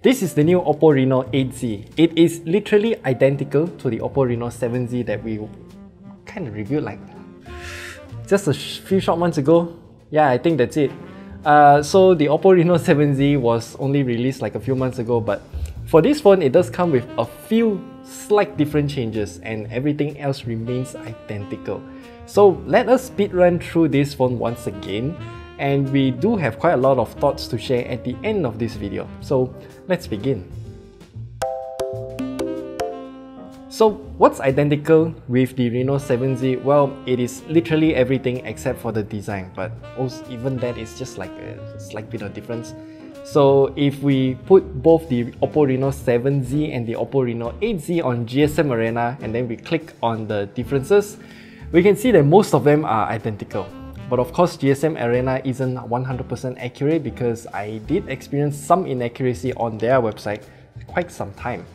This is the new OPPO Reno8 Z. It is literally identical to the OPPO Reno7 Z that we kind of reviewed like just a few short months ago. Yeah, I think that's it. So the OPPO Reno7 Z was only released like a few months ago, but for this phone it does come with a few slight different changes and everything else remains identical. So let us speed run through this phone once again, and we do have quite a lot of thoughts to share at the end of this video. So let's begin. So what's identical with the Reno7 Z? Well, it is literally everything except for the design, but also even that is just like a slight bit of difference. So if we put both the OPPO Reno7 Z and the OPPO Reno8 Z on GSM Arena and then we click on the differences, we can see that most of them are identical. But of course, GSM Arena isn't 100% accurate because I did experience some inaccuracy on their website quite some time.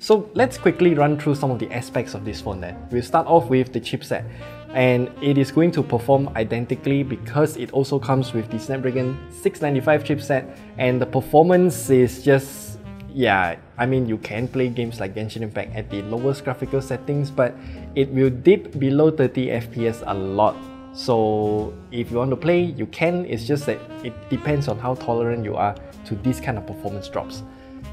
So let's quickly run through some of the aspects of this phone then. We'll start off with the chipset. And it is going to perform identically because it also comes with the Snapdragon 695 chipset, and the performance is just, yeah, I mean, you can play games like Genshin Impact at the lowest graphical settings, but it will dip below 30 FPS a lot. So if you want to play, you can. It's just that it depends on how tolerant you are to these kind of performance drops.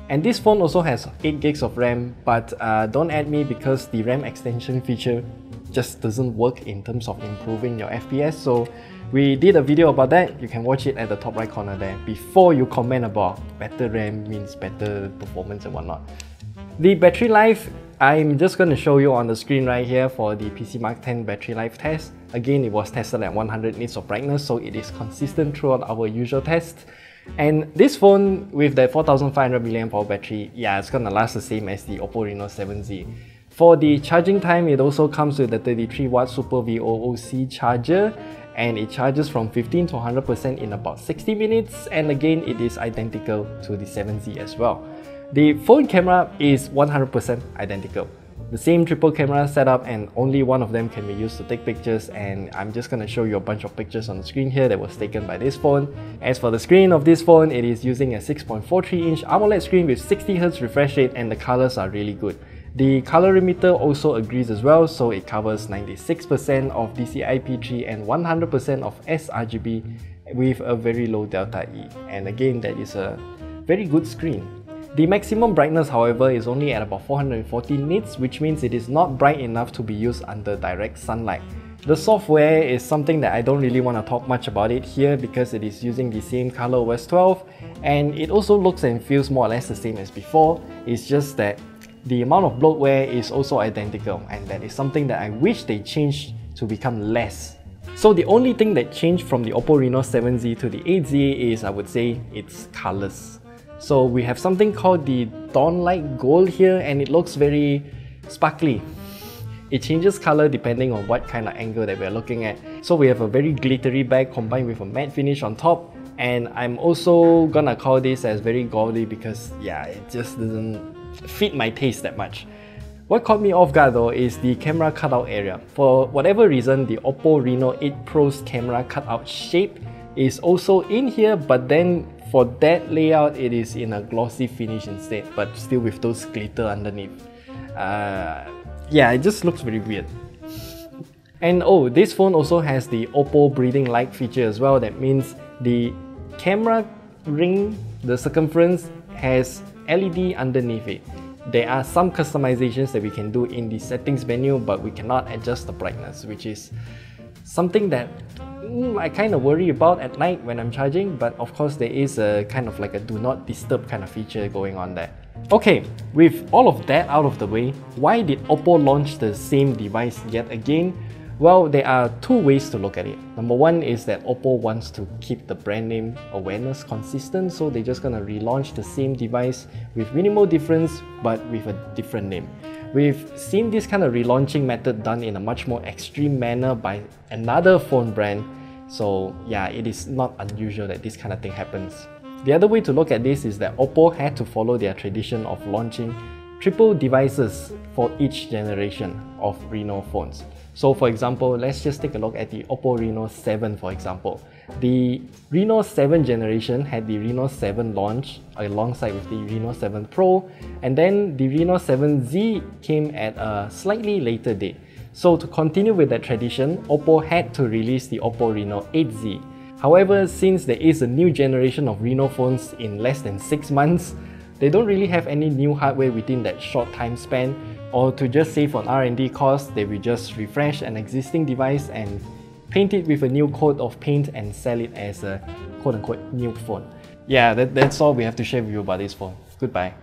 And this phone also has 8 gigs of RAM, but don't add me because the RAM extension feature just doesn't work in terms of improving your FPS. So we did a video about that. You can watch it at the top right corner there before you comment about better RAM means better performance and whatnot. The battery life, I'm just going to show you on the screen right here for the PC Mark 10 battery life test. Again, it was tested at 100 nits of brightness, so it is consistent throughout our usual tests. And this phone with that 4500 mAh battery, yeah, it's gonna last the same as the OPPO Reno7 Z. For the charging time, it also comes with the 33W Super VOOC charger, and it charges from 15 to 100% in about 60 minutes, and again, it is identical to the 7Z as well. The phone camera is 100% identical. The same triple camera setup, and only one of them can be used to take pictures, and I'm just going to show you a bunch of pictures on the screen here that was taken by this phone. As for the screen of this phone, it is using a 6.43-inch AMOLED screen with 60Hz refresh rate, and the colors are really good. The colorimeter also agrees as well, so it covers 96% of DCI-P3 and 100% of sRGB with a very low delta E, and again, that is a very good screen. The maximum brightness, however, is only at about 440 nits, which means it is not bright enough to be used under direct sunlight. The software is something that I don't really want to talk much about it here because it is using the same ColorOS 12, and it also looks and feels more or less the same as before. It's just that the amount of bloatware is also identical, and that is something that I wish they changed to become less. So the only thing that changed from the OPPO Reno7 Z to the 8 Z is, I would say, its colors. So we have something called the Dawnlight Gold here, and it looks very sparkly. It changes color depending on what kind of angle that we're looking at. So we have a very glittery back combined with a matte finish on top, and I'm also gonna call this as very gaudy because, yeah, it just doesn't fit my taste that much. What caught me off guard though is the camera cutout area. For whatever reason, the OPPO Reno8 Pro's camera cutout shape is also in here, but then for that layout, it is in a glossy finish instead, but still with those glitter underneath. Yeah, it just looks very weird. And oh, this phone also has the OPPO breathing light feature as well. That means the camera ring, the circumference, has LED underneath it. There are some customizations that we can do in the settings menu, but we cannot adjust the brightness, which is something that I kind of worry about at night when I'm charging, but of course there is a kind of like a do not disturb kind of feature going on there. Okay, with all of that out of the way, why did OPPO launch the same device yet again? Well, there are two ways to look at it. Number one is that OPPO wants to keep the brand name awareness consistent, so they're just gonna relaunch the same device with minimal difference but with a different name. We've seen this kind of relaunching method done in a much more extreme manner by another phone brand, so yeah, it is not unusual that this kind of thing happens. The other way to look at this is that OPPO had to follow their tradition of launching triple devices for each generation of Reno phones. So for example, let's just take a look at the OPPO Reno7 for example. The Reno 7 generation had the Reno 7 launch alongside with the Reno 7 Pro, and then the Reno 7 Z came at a slightly later date. So to continue with that tradition, OPPO had to release the OPPO Reno8 Z. However, since there is a new generation of Reno phones in less than 6 months, they don't really have any new hardware within that short time span, or to just save on R&D costs, they will just refresh an existing device and paint it with a new coat of paint and sell it as a quote-unquote new phone. Yeah, that's all we have to share with you about this phone. Goodbye.